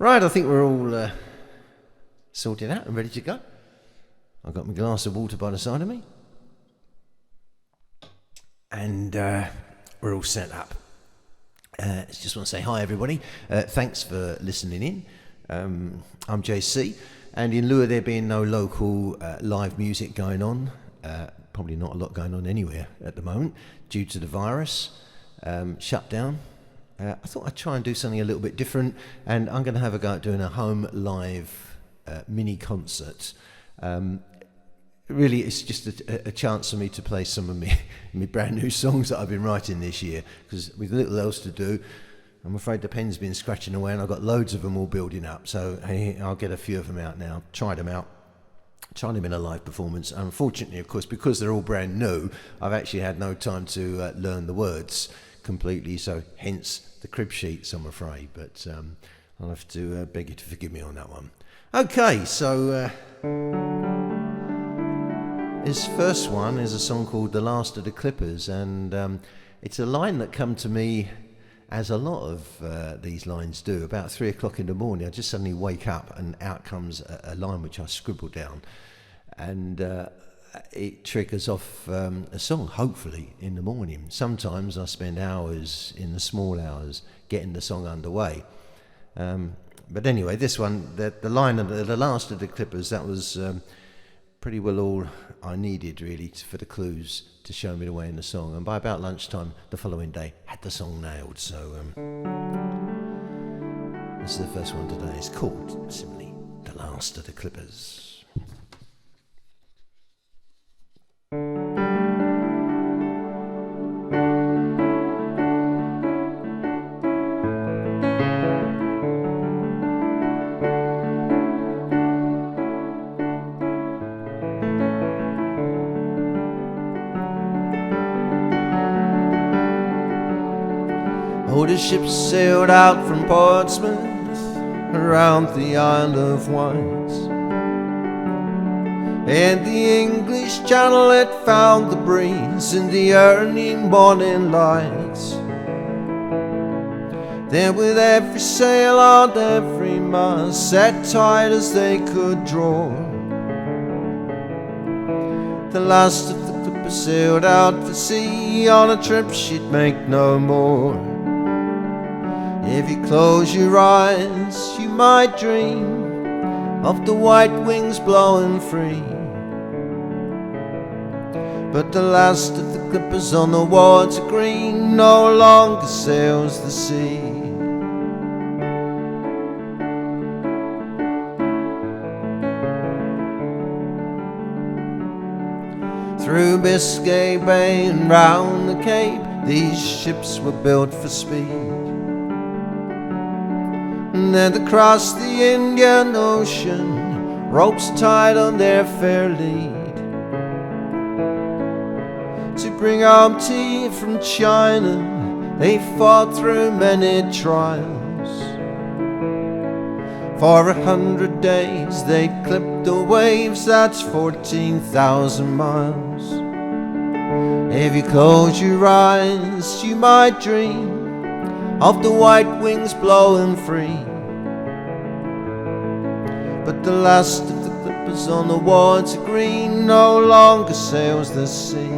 Right, I think we're all sorted out and ready to go. I've got my glass of water by the side of me. And we're all set up. Just want to say hi, everybody. Thanks for listening in. I'm JC, and in lieu of there being no local live music going on, probably not a lot going on anywhere at the moment due to the virus shutdown, I thought I'd try and do something a little bit different, and I'm going to have a go at doing a home live mini concert. Really, it's just a chance for me to play some of my brand new songs that I've been writing this year, because with little else to do, I'm afraid the pen's been scratching away, and I've got loads of them all building up. So hey, I'll get a few of them out now, try them in a live performance. Unfortunately, of course, because they're all brand new, I've actually had no time to learn the words completely, so hence the crib sheets, I'm afraid. But I'll have to beg you to forgive me on that one. Okay, so this first one is a song called The Last of the Clippers, and it's a line that come to me, as a lot of these lines do, about 3 o'clock in the morning. I just suddenly wake up and out comes a line which I scribbled down, and it triggers off a song, hopefully, in the morning. Sometimes I spend hours in the small hours getting the song underway. But anyway, this one, the line of the Last of the Clippers, that was pretty well all I needed, really, for the clues to show me the way in the song. And by about lunchtime the following day, had the song nailed. So this is the first one today. It's called simply The Last of the Clippers. Oh, the ship sailed out from Portsmouth around the Isle of Wight, and the English Channel had found the breeze in the early morning light. Then with every sail on every mast set tight as they could draw, the last of the Clippers sailed out for sea on a trip she'd make no more. If you close your eyes, you might dream of the white wings blowing free, but the last of the Clippers on the water green no longer sails the sea. Through Biscay Bay and round the Cape, these ships were built for speed. And then across the Indian Ocean, ropes tied on their fair lead, to bring home tea from China, they fought through many trials. For 100 days they clipped the waves, that's 14,000 miles. If you close your eyes, you might dream of the white wings blowing free, but the last of the Clippers on the water green no longer sails the sea.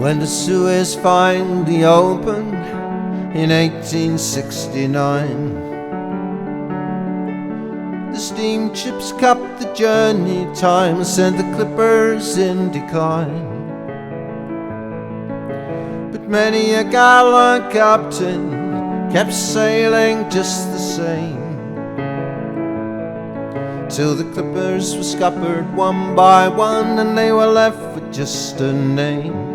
When the Suez finally opened in 1869, the steamships capped the journey time and sent the Clippers in decline. But many a gallant captain kept sailing just the same, till the Clippers were scuppered one by one and they were left with just a name.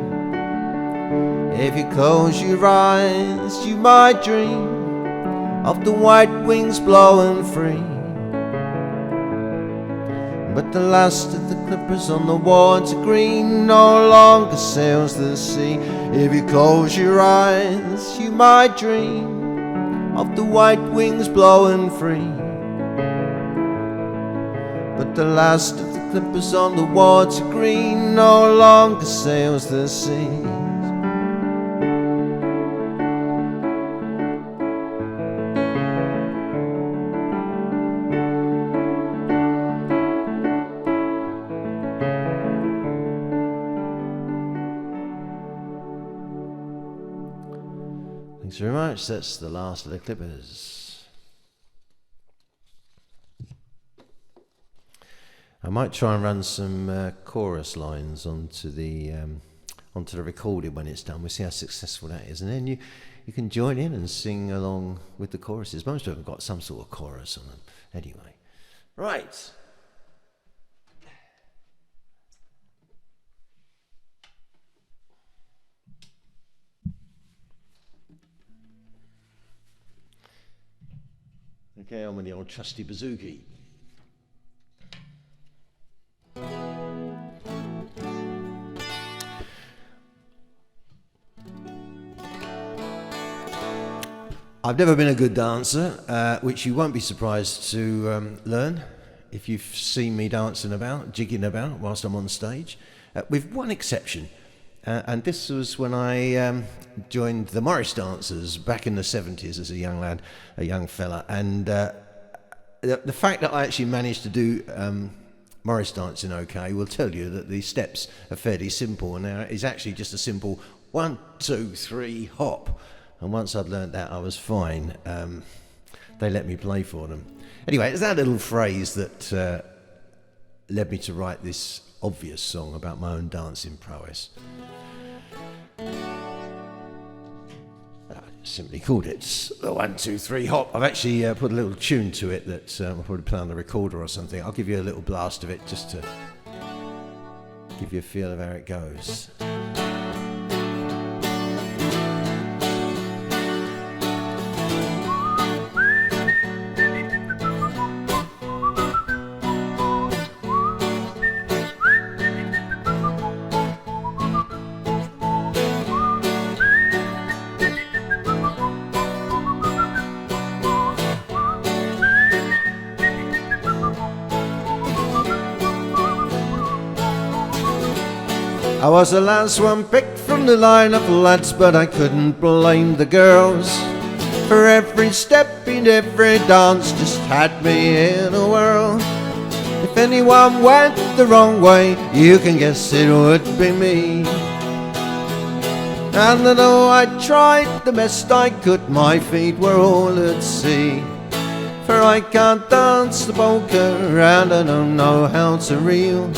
If you close your eyes, you might dream of the white wings blowing free, but the last of the Clippers on the water green no longer sails the sea. If you close your eyes, you might dream of the white wings blowing free. But the last of the clippers on the water green no longer sails the seas. Thanks very much. That's the last of the clippers. I might try and run some chorus lines onto the recording when it's done. We'll see how successful that is, and then you can join in and sing along with the choruses. Most of them have got some sort of chorus on them. Anyway, right. Okay, on with the old trusty bouzouki. I've never been a good dancer, which you won't be surprised to learn if you've seen me dancing about, jigging about whilst I'm on stage, with one exception. And this was when I joined the Morris Dancers back in the 70s as a young lad, a young fella. And the fact that I actually managed to do Morris dancing okay will tell you that the steps are fairly simple. And there is actually just a simple 1, 2, 3, hop. And once I'd learnt that, I was fine. They let me play for them. Anyway, it's that little phrase that led me to write this obvious song about my own dancing prowess. I simply called it the 1, 2, 3 hop. I've actually put a little tune to it that I'll probably play on the recorder or something. I'll give you a little blast of it just to give you a feel of how it goes. I was the last one picked from the line of lads, but I couldn't blame the girls. For every step in every dance just had me in a whirl. If anyone went the wrong way, you can guess it would be me. And although I tried the best I could, my feet were all at sea. For I can't dance the polka and I don't know how to reel.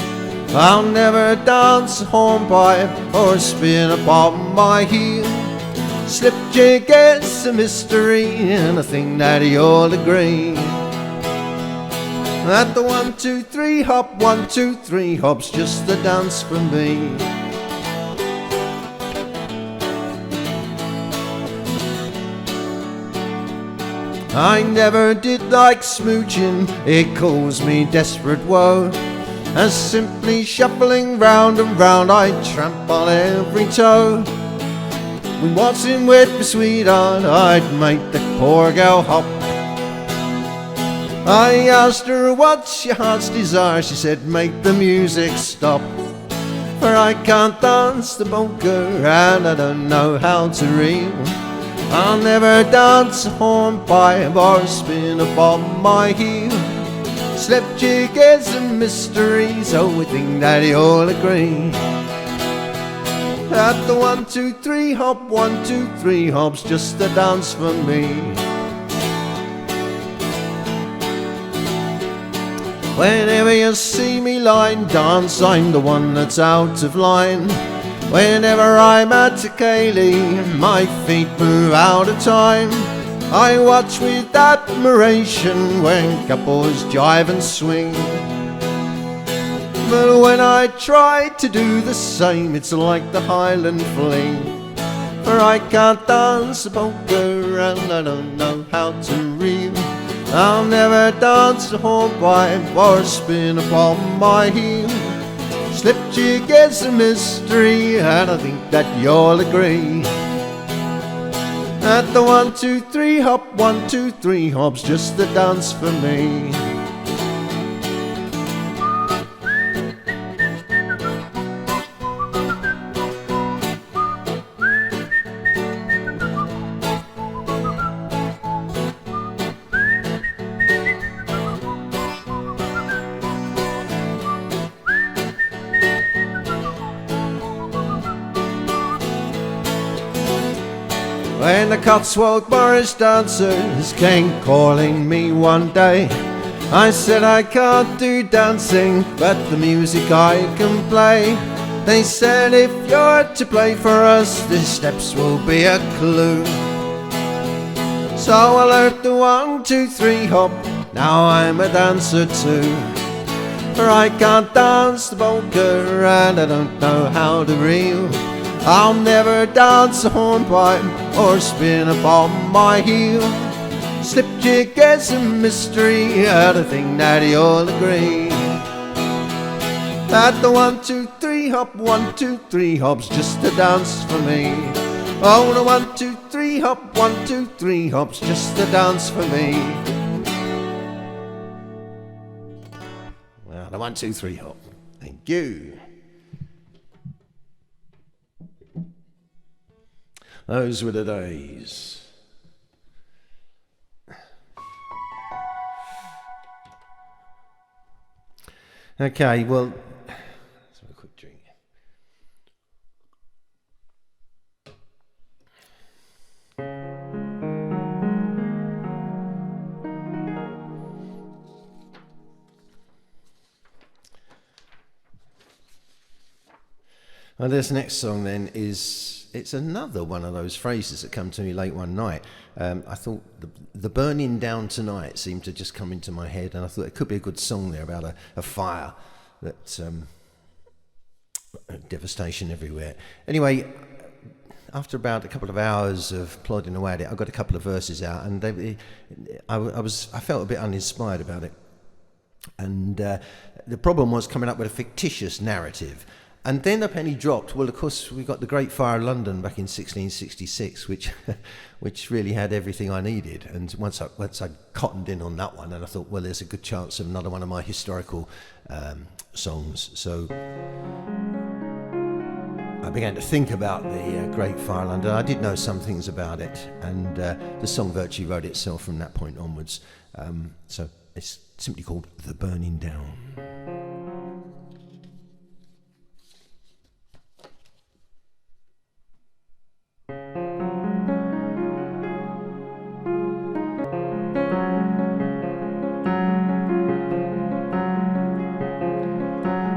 I'll never dance a hornpipe or spin upon my heel. Slip jig is a mystery, and I think that you'll agree that the 1, 2, 3 hop, 1, 2, 3 hop's just the dance for me. I never did like smooching, it caused me desperate woe. As simply shuffling round and round, I tramp on every toe. When waltzing with my sweetheart, I'd make the poor girl hop. I asked her, what's your heart's desire? She said, make the music stop. For I can't dance the polka and I don't know how to reel. I'll never dance a hornpipe or spin upon my heel. Slip jig is a mystery, so we think that you'll agree that the 1, 2, 3 hop, 1, 2, 3 hop's just the dance for me. Whenever you see me line dance, I'm the one that's out of line. Whenever I'm at a ceilidh, my feet move out of time. I watch with admiration when couples jive and swing. But when I try to do the same, it's like the Highland fling. For I can't dance a polka and I don't know how to reel. I'll never dance a hornpipe or spin upon my heel. Slip jig is a mystery, and I think that you'll agree At the 1, 2, 3 hop, 1, 2, 3 hop's just a dance for me. When the Cotswold Morris dancers came calling me one day, I said I can't do dancing, but the music I can play. They said if you're to play for us, the steps will be a clue. So I learnt the 1, 2, 3 hop, now I'm a dancer too. For I can't dance the polka and I don't know how to reel. I'll never dance a hornpipe or spin upon my heel. Slipjig is a mystery, I think that you'll agree. At the 1, 2, 3 hop, 1, 2, 3 hop's just a dance for me. Oh, the 1, 2, 3 hop, 1, 2, 3 hop's just a dance for me. Well, the 1, 2, 3 hop. Thank you. Those were the days. Okay, well, let's have a quick drink. Well, this next song then it's another one of those phrases that come to me late one night. I thought the burning down tonight seemed to just come into my head, and I thought it could be a good song there about a fire that devastation everywhere. Anyway, after about a couple of hours of plodding away at it, I got a couple of verses out, and I felt a bit uninspired about it. And the problem was coming up with a fictitious narrative. And then the penny dropped. Well, of course, we got the Great Fire of London back in 1666, which really had everything I needed. And once I cottoned in on that one, and I thought, well, there's a good chance of another one of my historical songs. So I began to think about the Great Fire of London. I did know some things about it, and the song virtually wrote itself from that point onwards. So it's simply called The Burning Down.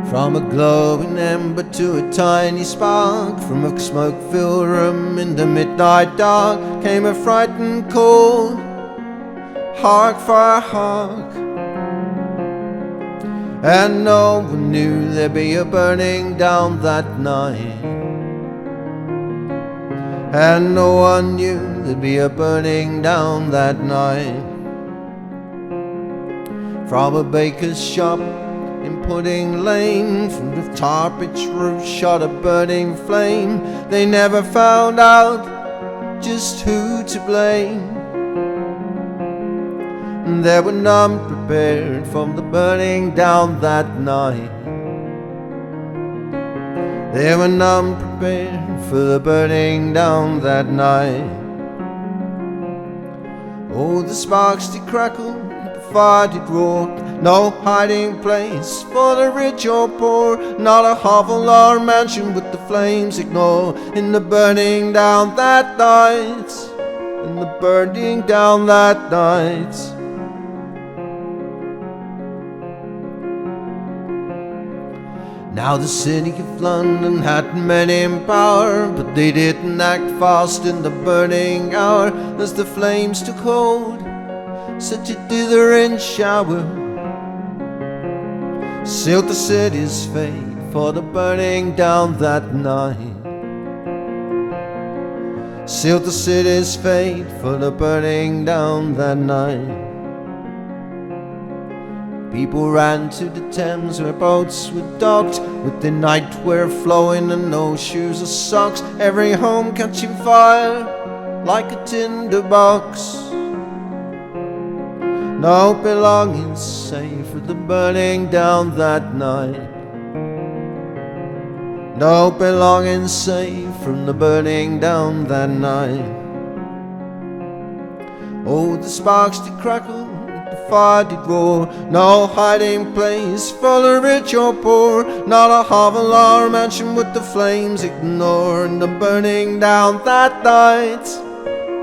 From a glowing ember to a tiny spark, from a smoke-filled room in the midnight dark, came a frightened call, hark fire hark. And no one knew there'd be a burning down that night, and no one knew there'd be a burning down that night. From a baker's shop in Pudding Lane, from the tar pitch roof shot a burning flame. They never found out just who to blame. They were none prepared from the burning down that night. They were none prepared for the burning down that night. Oh, the sparks did crackle, the fire did roar, no hiding place for the rich or poor, not a hovel or mansion would the flames ignore. In the burning down that night, in the burning down that night. Now the city of London had men in power, but they didn't act fast in the burning hour. As the flames took hold, such a dithering shower sealed the city's fate for the burning down that night. Sealed the city's fate for the burning down that night. People ran to the Thames where boats were docked, with their nightwear flowing and no shoes or socks. Every home catching fire like a tinderbox. No belongings save for the burning down that night. No belongings save from the burning down that night. Oh, the sparks did crackle, the fire did roar. No hiding place for the rich or poor. Not a hovel or a mansion would the flames ignore. And the burning down that night,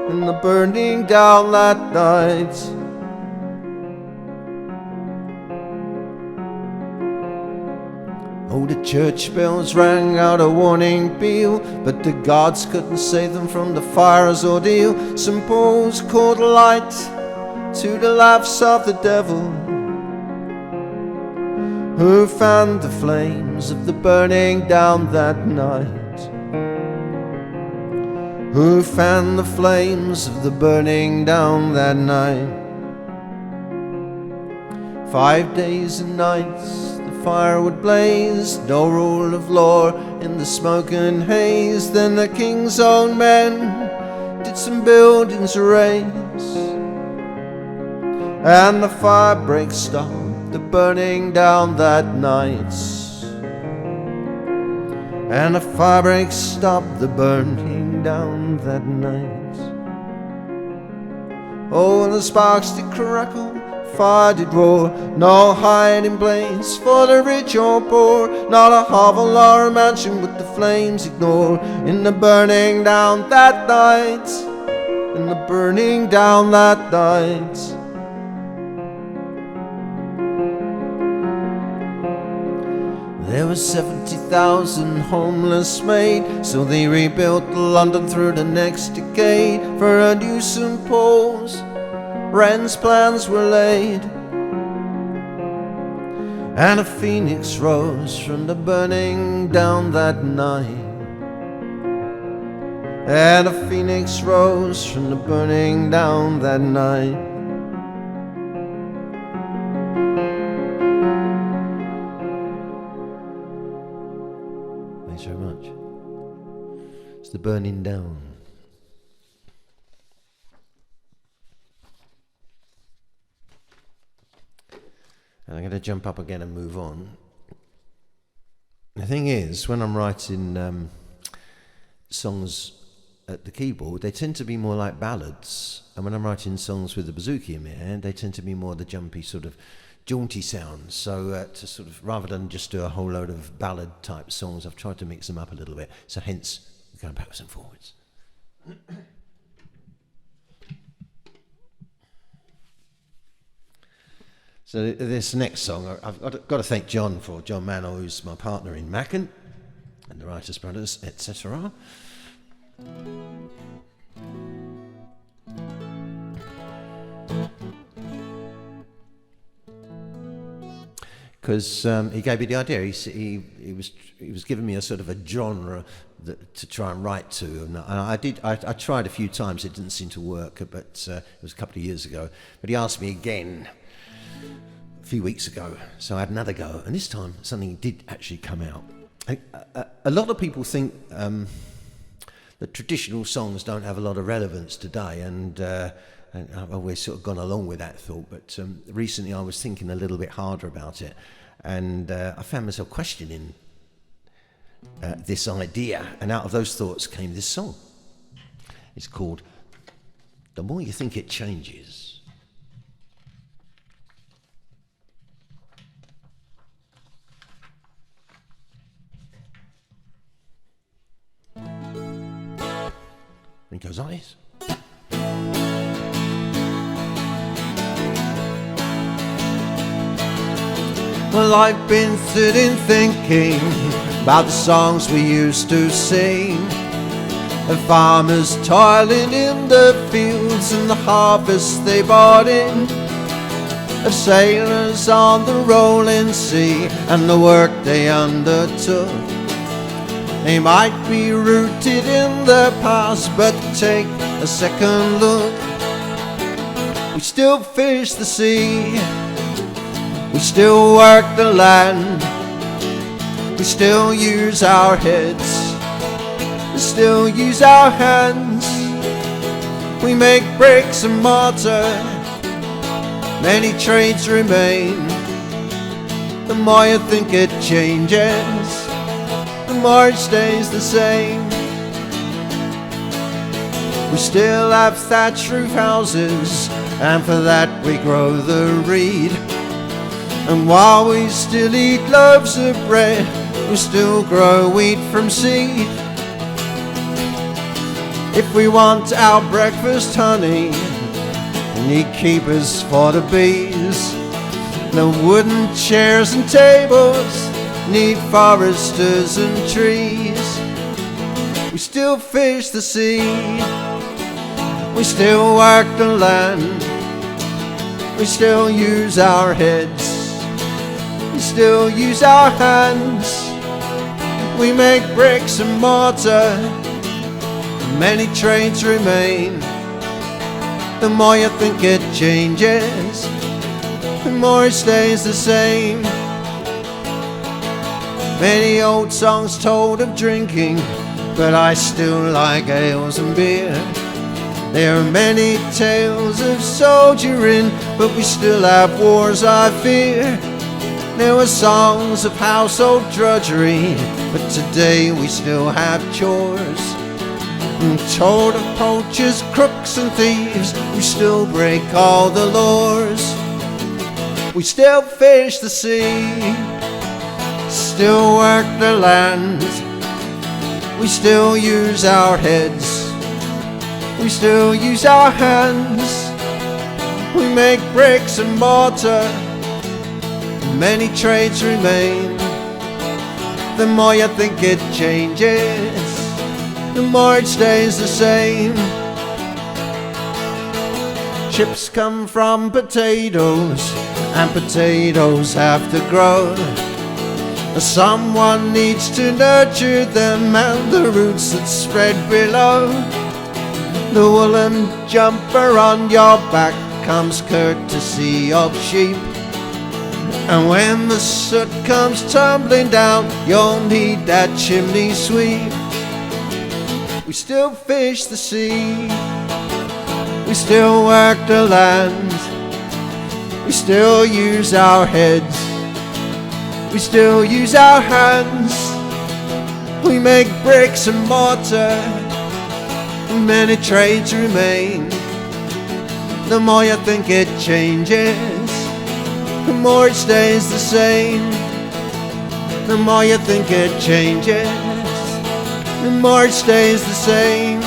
and the burning down that night. Oh, the church bells rang out a warning peal, but the gods couldn't save them from the fire's ordeal. St. Paul's called light to the laughs of the devil, who fanned the flames of the burning down that night. Who fanned the flames of the burning down that night. 5 days and nights fire would blaze, no rule of law in the smoke and haze. Then the king's own men did some buildings raise, and the fire break stopped the burning down that night. And the fire break stopped the burning down that night. Oh, and the sparks did crackle, fire did roar. No hiding place for the rich or poor. Not a hovel or a mansion would the flames ignore. In the burning down that night, in the burning down that night. There were 70,000 homeless made, so they rebuilt London through the next decade. For a new St. Paul's, Wren's plans were laid, and a phoenix rose from the burning down that night. And a phoenix rose from the burning down that night. Thanks very much. It's the burning down. And I'm going to jump up again and move on. The thing is, when I'm writing songs at the keyboard, they tend to be more like ballads. And when I'm writing songs with the bouzouki in my hand, they tend to be more the jumpy sort of jaunty sounds. So to sort of, rather than just do a whole load of ballad type songs, I've tried to mix them up a little bit. So hence, going backwards and forwards. So this next song, I've got to thank John Manor, who's my partner in Mackin, and the Writers Brothers, etc. Because he gave me the idea. He was giving me a sort of a genre to try and write to, and I tried a few times. It didn't seem to work, but it was a couple of years ago. But he asked me again a few weeks ago, so I had another go, and this time something did actually come out. A lot of people think that traditional songs don't have a lot of relevance today, and I've always sort of gone along with that thought, but recently I was thinking a little bit harder about it, and I found myself questioning this idea, and out of those thoughts came this song. It's called The More You Think It Changes. It goes like this. Well, I've been sitting thinking about the songs we used to sing, of farmers toiling in the fields and the harvest they brought in, of sailors on the rolling sea and the work they undertook. They might be rooted in the past, but take a second look. We still fish the sea, we still work the land, we still use our heads, we still use our hands, We make bricks and mortar, many trades remain. The more you think it changes, the more it stays the same. We still have thatched roof houses, and for that we grow the reed. And while we still eat loaves of bread, we still grow wheat from seed. If we want our breakfast honey, we need keepers for the bees. The wooden chairs and tables need foresters and trees. We still fish the sea, we still work the land, we still use our heads, we still use our hands. We make bricks and mortar, many trades remain. The more you think it changes, the more it stays the same. Many old songs told of drinking, but I still like ales and beer. There are many tales of soldiering, but we still have wars I fear. There were songs of household drudgery, but today we still have chores. And told of poachers, crooks and thieves, we still break all the laws. We still fish the sea, still work the land, we still use our heads, we still use our hands. We make bricks and mortar, many trades remain. The more you think it changes, the more it stays the same. Chips come from potatoes, and potatoes have to grow. Someone needs to nurture them and the roots that spread below. The woolen jumper on your back comes courtesy of sheep. And when the soot comes tumbling down, you'll need that chimney sweep. We still fish the sea, we still work the land, we still use our heads, we still use our hands. We make bricks and mortar, many trades remain. The more you think it changes, the more it stays the same. The more you think it changes, the more it stays the same.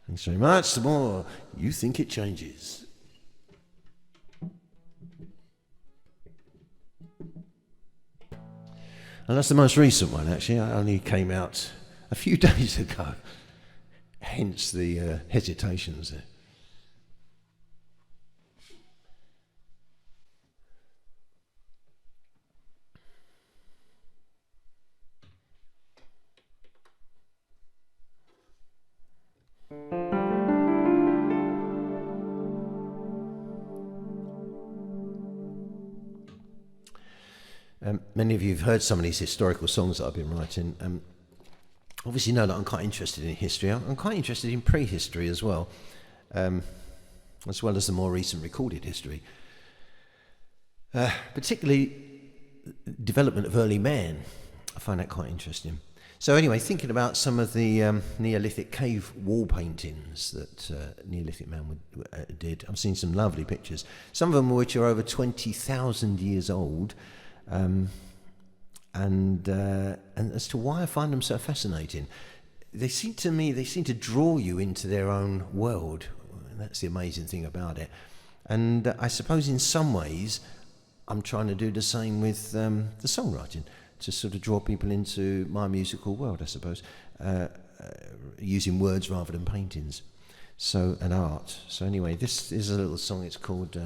Thanks very much. The more you think it changes. And that's the most recent one, actually. It only came out a few days ago. Hence the hesitations there. Many of you have heard some of these historical songs that I've been writing. Obviously know that I'm quite interested in history. I'm quite interested in prehistory as well as the more recent recorded history. Particularly development of early man. I find that quite interesting. So anyway, thinking about some of the Neolithic cave wall paintings that Neolithic man did, I've seen some lovely pictures. Some of them which are over 20,000 years old. And as to why I find them so fascinating, they seem to draw you into their own world. That's the amazing thing about it. And I suppose in some ways I'm trying to do the same with the songwriting, to sort of draw people into my musical world, I suppose, using words rather than paintings, and art. So anyway, this is a little song. It's called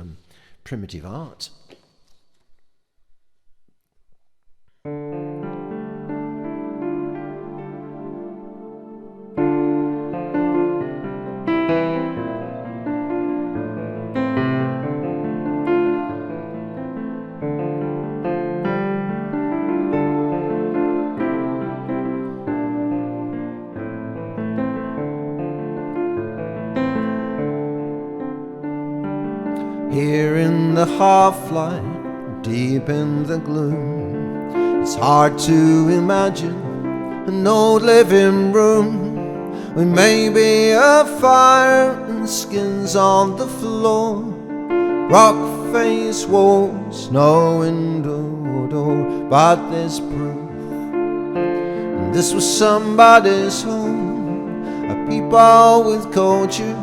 Primitive Art. here in the half-light, deep in the gloom. It's hard to imagine an old living room with maybe a fire and skins on the floor, rock-faced walls, no window or door, but there's proof. And this was somebody's home, a people with culture,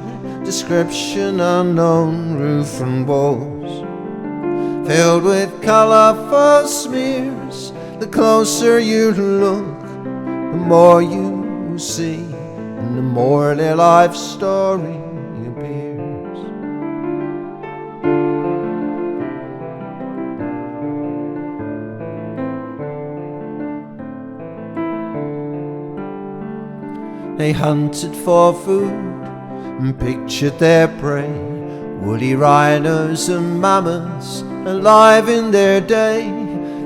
description unknown, roof and walls filled with colourful smears. The closer you look, the more you see, and the more their life story appears. They hunted for food and pictured their prey, woolly rhinos and mammoths alive in their day.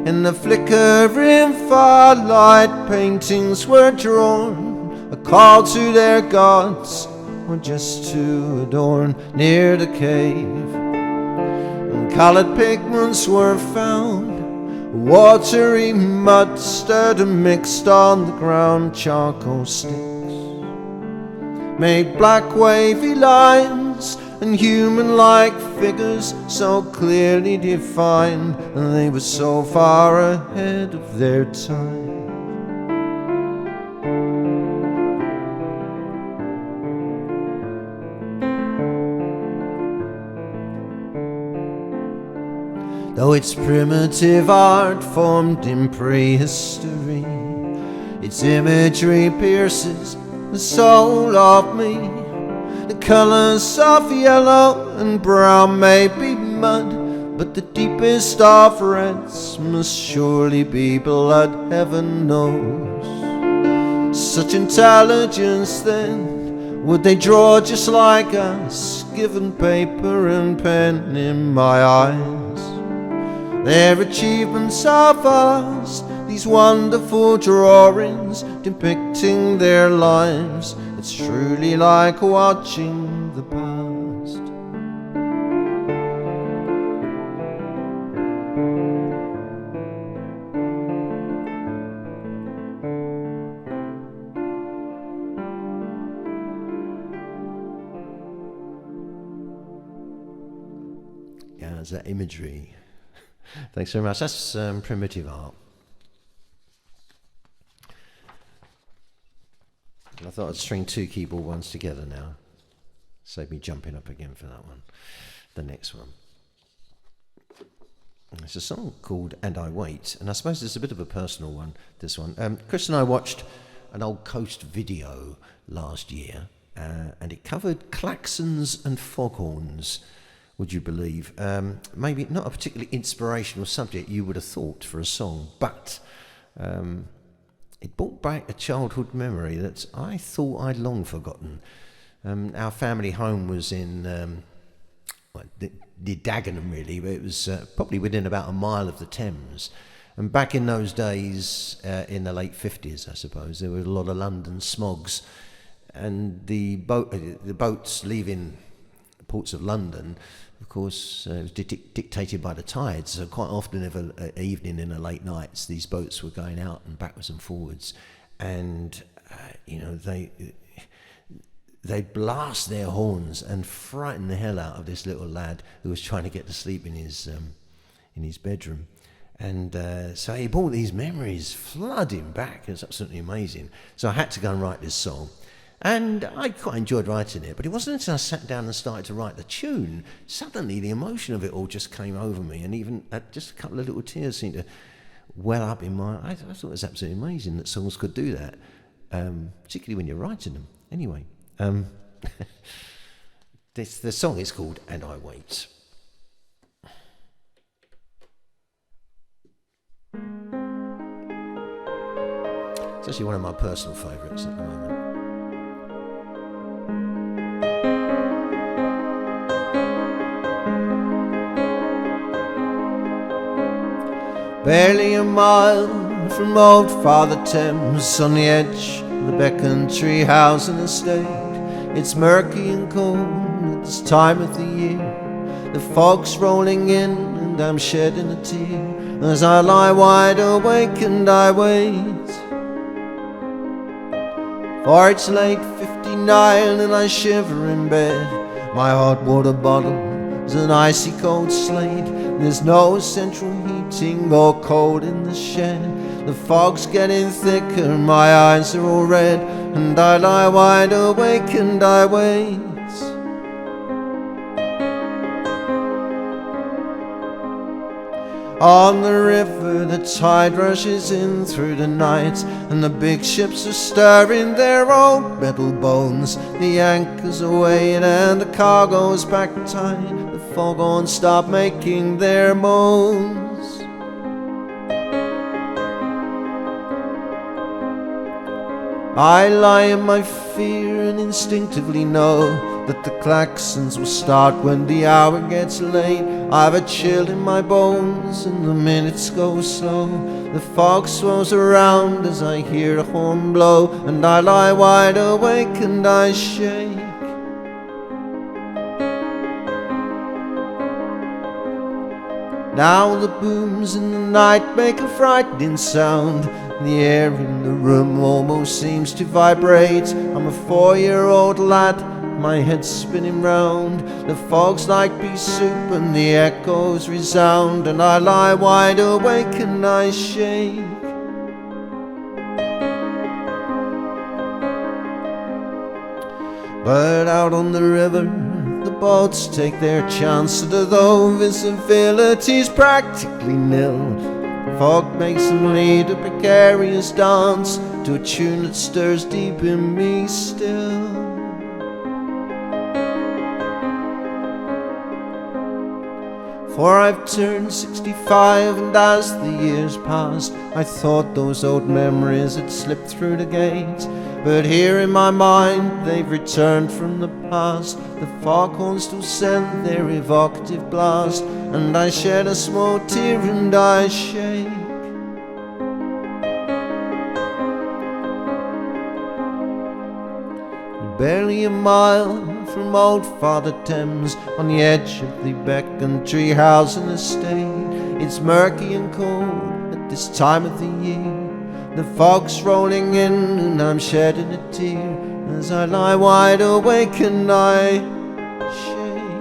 In the flickering firelight, paintings were drawn, a call to their gods, or just to adorn near the cave. And coloured pigments were found, watery mud stirred and mixed on the ground. Charcoal sticks made black wavy lines, and human-like figures so clearly defined, and they were so far ahead of their time. Though it's primitive art formed in prehistory, its imagery pierces the soul of me. The colours of yellow and brown may be mud, but the deepest of reds must surely be blood, heaven knows. Such intelligence then, would they draw just like us, given paper and pen in my eyes? Their achievements are vast, these wonderful drawings depicting their lives. It's truly like watching the past. Yeah, there's that imagery. Thanks very much. That's primitive art. I thought I'd string two keyboard ones together now. Save me jumping up again for that one. The next one. It's a song called And I Wait, and I suppose it's a bit of a personal one, this one. Chris and I watched an old Coast video last year, and it covered claxons and foghorns, would you believe? Maybe not a particularly inspirational subject you would have thought for a song, but it brought back a childhood memory that I thought I'd long forgotten. Our family home was in near Dagenham, really, but it was probably within about a mile of the Thames. And back in those days, in the late 50s, I suppose, there were a lot of London smogs, and the boats leaving the ports of London, of course, it was dictated by the tides. So quite often, an evening in the late nights, these boats were going out and backwards and forwards, and they'd blast their horns and frighten the hell out of this little lad who was trying to get to sleep in his bedroom. And so he brought these memories flooding back. It was absolutely amazing. So I had to go and write this song. And I quite enjoyed writing it, but it wasn't until I sat down and started to write the tune, suddenly the emotion of it all just came over me, and even just a couple of little tears seemed to well up in my... I thought it was absolutely amazing that songs could do that, particularly when you're writing them. Anyway, the song is called And I Wait. It's actually one of my personal favourites at the moment. Barely a mile from old Father Thames, on the edge of the Backcountry House and estate. It's murky and cold at this time of the year. The fog's rolling in and I'm shedding a tear as I lie wide awake and I wait. For it's late 59 and I shiver in bed. My hot water bottle is an icy cold slate. There's no central heating or cold in the shed. The fog's getting thicker, my eyes are all red, and I lie wide awake and I wait. On the river the tide rushes in through the night, and the big ships are stirring their old metal bones. The anchors are weighing and the cargo's back tight. The foghorns stop making their moans. I lie in my fear and instinctively know that the Clachans will start when the hour gets late. I've a chill in my bones and the minutes go slow. The fog swirls around as I hear a horn blow, and I lie wide awake and I shake. Now the booms in the night make a frightening sound. The air in the room almost seems to vibrate. I'm a 4-year-old lad, my head's spinning round. The fog's like pea soup and the echoes resound, and I lie wide awake and I shake. But out on the river the boats take their chance, though visibility's practically nil. Fog makes them lead a precarious dance to a tune that stirs deep in me still. For I've turned 65, and as the years passed I thought those old memories had slipped through the gate. But here in my mind they've returned from the past. The foghorns still send their evocative blast, and I shed a small tear and I shake. Barely a mile from old Father Thames, on the edge of the Backcountry House and estate. It's murky and cold at this time of the year. The fog's rolling in and I'm shedding a tear as I lie wide awake and I shake.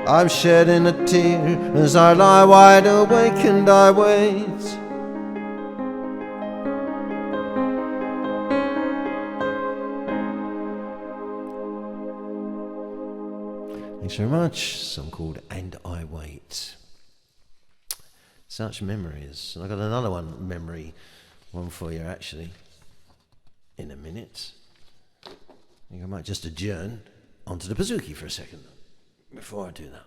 I'm shedding a tear as I lie wide awake and I wait. Thanks very much. A song called And I Wait. Such memories. I've got another memory one for you actually in a minute. I think I might just adjourn onto the bouzouki for a second before I do that.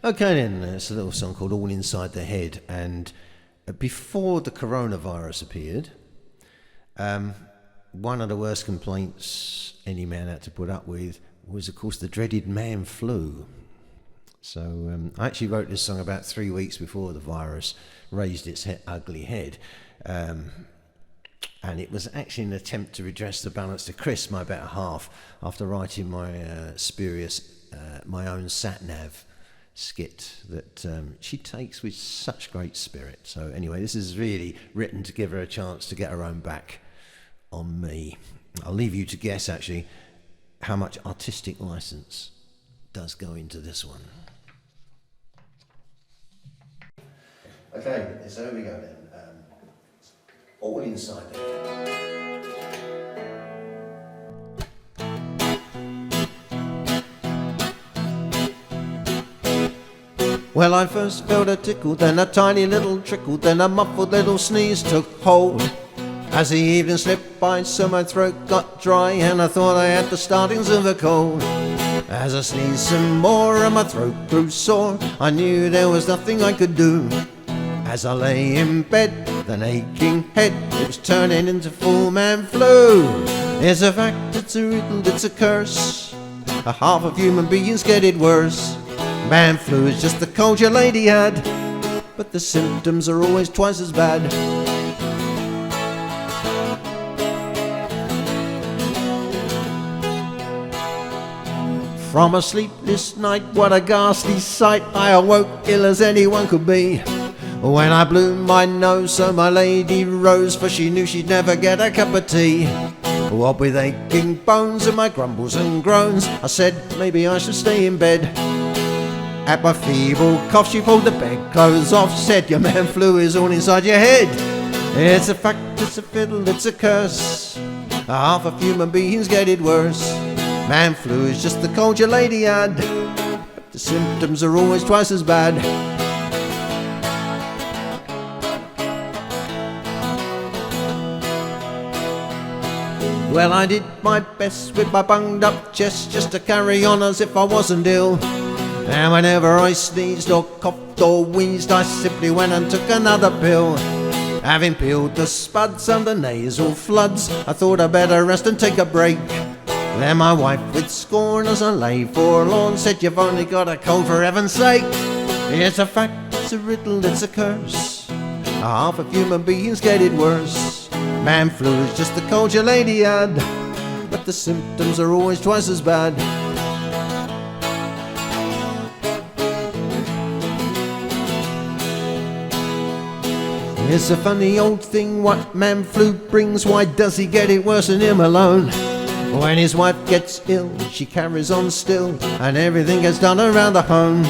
Okay then, it's a little song called All Inside the Head, and before the coronavirus appeared, one of the worst complaints any man had to put up with was, of course, the dreaded man flu. So I actually wrote this song about 3 weeks before the virus raised its ugly head. And it was actually an attempt to redress the balance to Chris, my better half, after writing my spurious, my own sat-nav skit that she takes with such great spirit. So anyway, this is really written to give her a chance to get her own back on me. I'll leave you to guess actually how much artistic license does go into this one. Okay, so here we go then. All Inside there. Well, I first felt a tickle, then a tiny little trickle, then a muffled little sneeze took hold. As the evening slipped by, so my throat got dry, and I thought I had the startings of a cold. As I sneezed some more and my throat grew sore, I knew there was nothing I could do. As I lay in bed with an aching head, it was turning into full man flu. It's a fact, it's a riddle, it's a curse. A half of human beings get it worse. Man flu is just the cold your lady had, but the symptoms are always twice as bad. From a sleepless night, what a ghastly sight, I awoke ill as anyone could be. When I blew my nose, so my lady rose, for she knew she'd never get a cup of tea. What with aching bones and my grumbles and groans, I said maybe I should stay in bed. At my feeble cough she pulled the bedclothes off, said your man flu is all inside your head. It's a fact, it's a fiddle, it's a curse, half of human beings get it worse. Man flu is just the cold your lady had, but the symptoms are always twice as bad. Well, I did my best with my bunged up chest, just to carry on as if I wasn't ill. And whenever I sneezed or coughed or wheezed, I simply went and took another pill. Having peeled the spuds and the nasal floods, I thought I'd better rest and take a break. Then my wife with scorn as I lay forlorn said, you've only got a cold for heaven's sake. It's a fact, it's a riddle, it's a curse, half of human beings get it worse. Man flu is just the cold your lady had, but the symptoms are always twice as bad. It's a funny old thing what man flu brings, why does he get it worse than him alone? When his wife gets ill, she carries on still, and everything gets done around the home.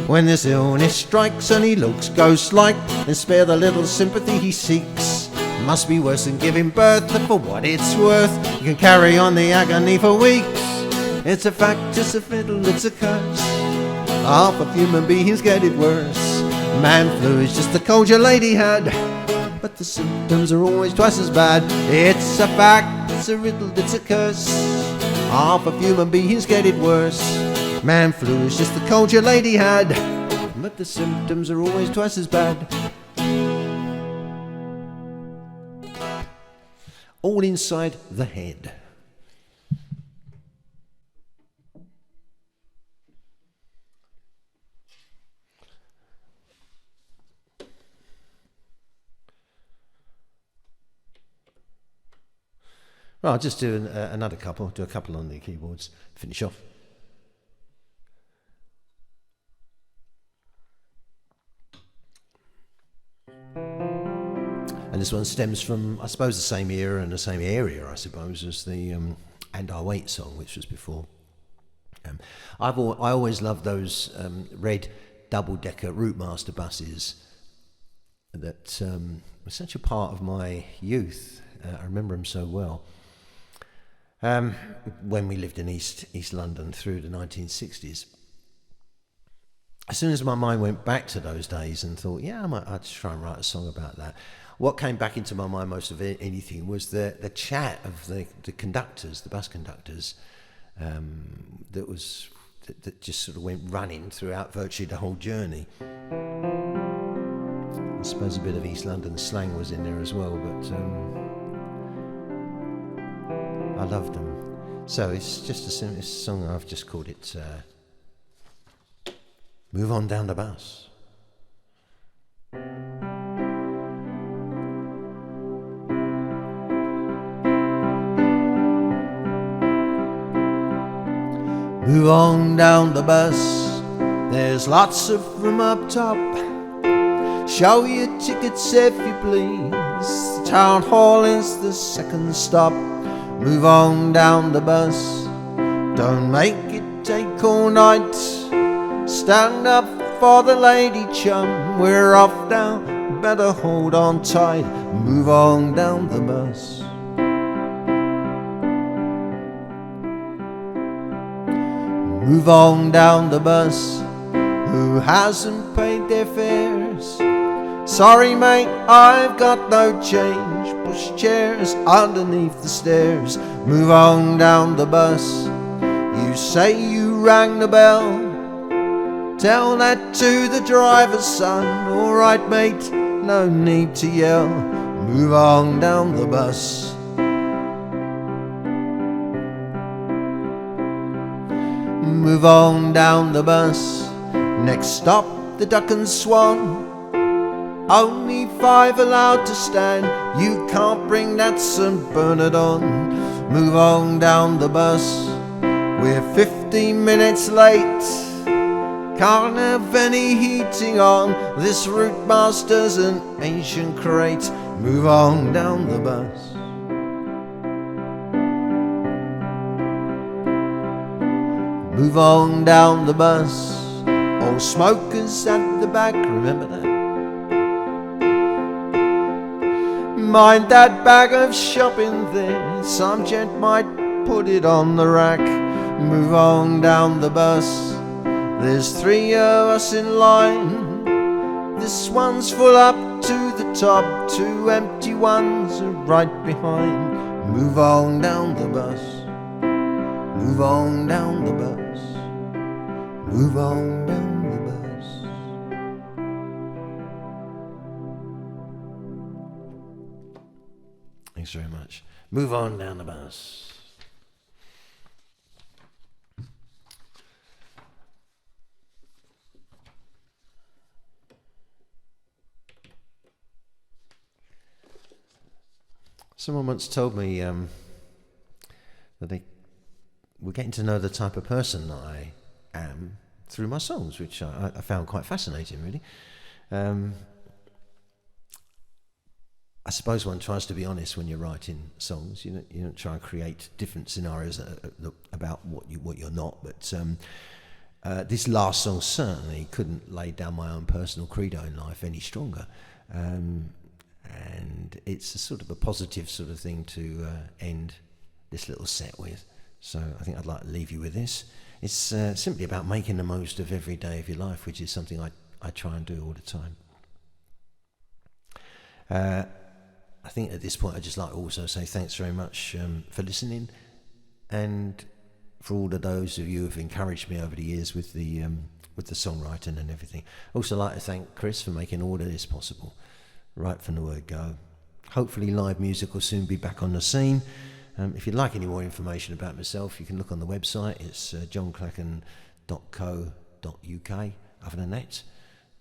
When this illness strikes and he looks ghost-like, then spare the little sympathy he seeks. Must be worse than giving birth, but for what it's worth, you can carry on the agony for weeks. It's a fact, it's a fiddle, it's a curse, half of human beings get it worse. Man flu is just the cold your lady had, but the symptoms are always twice as bad. It's a fact, it's a riddle, it's a curse, half of human beings get it worse. Man flu is just the cold your lady had, but the symptoms are always twice as bad. All inside the head. Well, I'll just do another couple, do a couple on the keyboards, finish off. And this one stems from, I suppose, the same era and the same area, I suppose, as the And I Wait song, which was before. I always loved those red double-decker Routemaster buses that were such a part of my youth. I remember them so well. When we lived in East London through the 1960s. As soon as my mind went back to those days and thought, yeah, I'd try and write a song about that, what came back into my mind most of anything was the chat of the conductors, the bus conductors, that just sort of went running throughout virtually the whole journey. I suppose a bit of East London slang was in there as well, but I loved them. So it's just a song, I've just called it Move On Down the Bus. Move on down the bus, there's lots of room up top. Show your tickets if you please, the town hall is the second stop. Move on down the bus, don't make it take all night. Stand up for the lady chum, we're off now, better hold on tight. Move on down the bus. Move on down the bus, who hasn't paid their fares? Sorry mate, I've got no change, push chairs underneath the stairs. Move on down the bus, you say you rang the bell, tell that to the driver's son. Alright mate, no need to yell. Move on down the bus. Move on down the bus, Next stop, the Duck and Swan. Only 5 allowed to stand. You can't bring that St. Bernard on. Move on down the bus. We're 15 minutes late. Can't have any heating on. This route master's an ancient crate. Move on down the bus. Move on down the bus. All smokers at the back, remember that? Mind that bag of shopping there. Some gent might put it on the rack. Move on down the bus. There's 3 of us in line. This one's full up to the top. 2 empty ones are right behind. Move on down the bus. Move on down the bus. Move on down the bus. Thanks very much. Move on down the bus. Someone once told me that they were getting to know the type of person that I am through my songs, which I found quite fascinating, really. I suppose one tries to be honest when you're writing songs. You don't try and create different scenarios about what you're not. But this last song certainly couldn't lay down my own personal credo in life any stronger. And it's a sort of a positive sort of thing to end this little set with. So I think I'd like to leave you with this. It's simply about making the most of every day of your life, which is something I try and do all the time. I think at this point I'd just like to also say thanks very much for listening, and for all of those of you who have encouraged me over the years with the songwriting and everything. Also like to thank Chris for making all of this possible, right from the word go. Hopefully live music will soon be back on the scene. If you'd like any more information about myself, you can look on the website. It's johnclachan.co.uk. Other than that,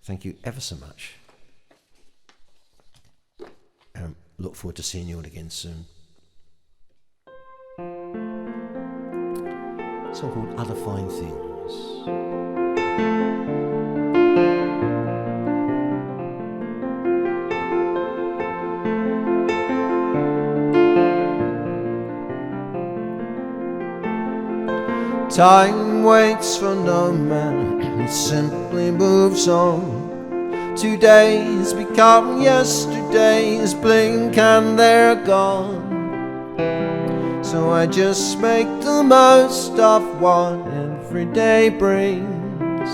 thank you ever so much. Look forward to seeing you all again soon. A song called Other Fine Things. Time waits for no man, it simply moves on. Todays become yesterdays, blink and they're gone. So I just make the most of what every day brings,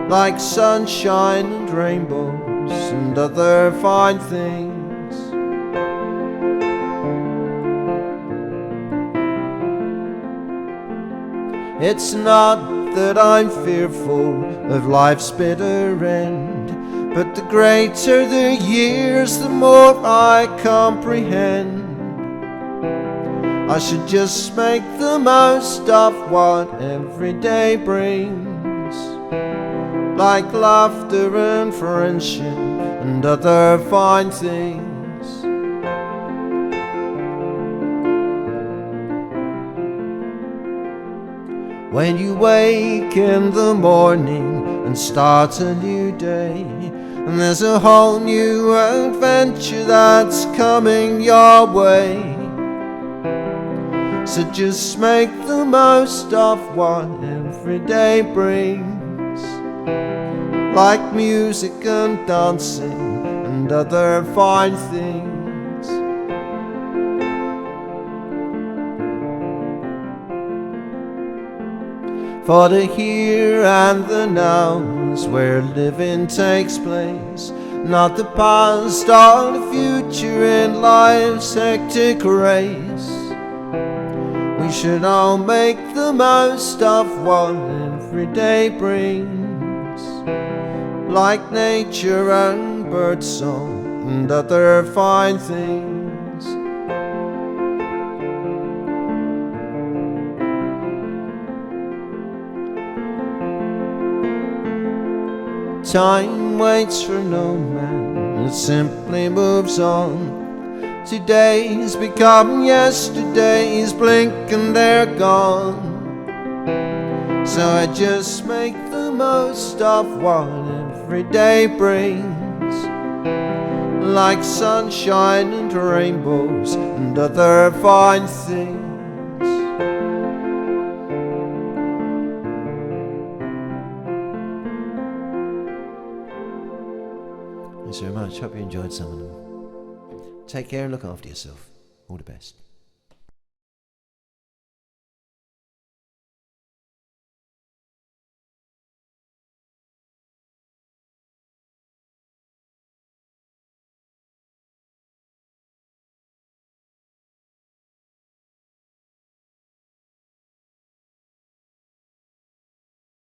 like sunshine and rainbows and other fine things. It's not that I'm fearful of life's bitter end, but the greater the years, the more I comprehend. I should just make the most of what every day brings, like laughter and friendship and other fine things. When you wake in the morning and start a new day, and there's a whole new adventure that's coming your way, so just make the most of what every day brings, like music and dancing and other fine things. For the here and the now is where living takes place, not the past or the future in life's hectic race. We should all make the most of what every day brings, like nature and birdsong and other fine things. Time waits for no man, it simply moves on. Today's become yesterdays, blink and they're gone. So I just make the most of what every day brings, like sunshine and rainbows and other fine things. Thanks very much. Hope you enjoyed some of them. Take care and look after yourself. All the best.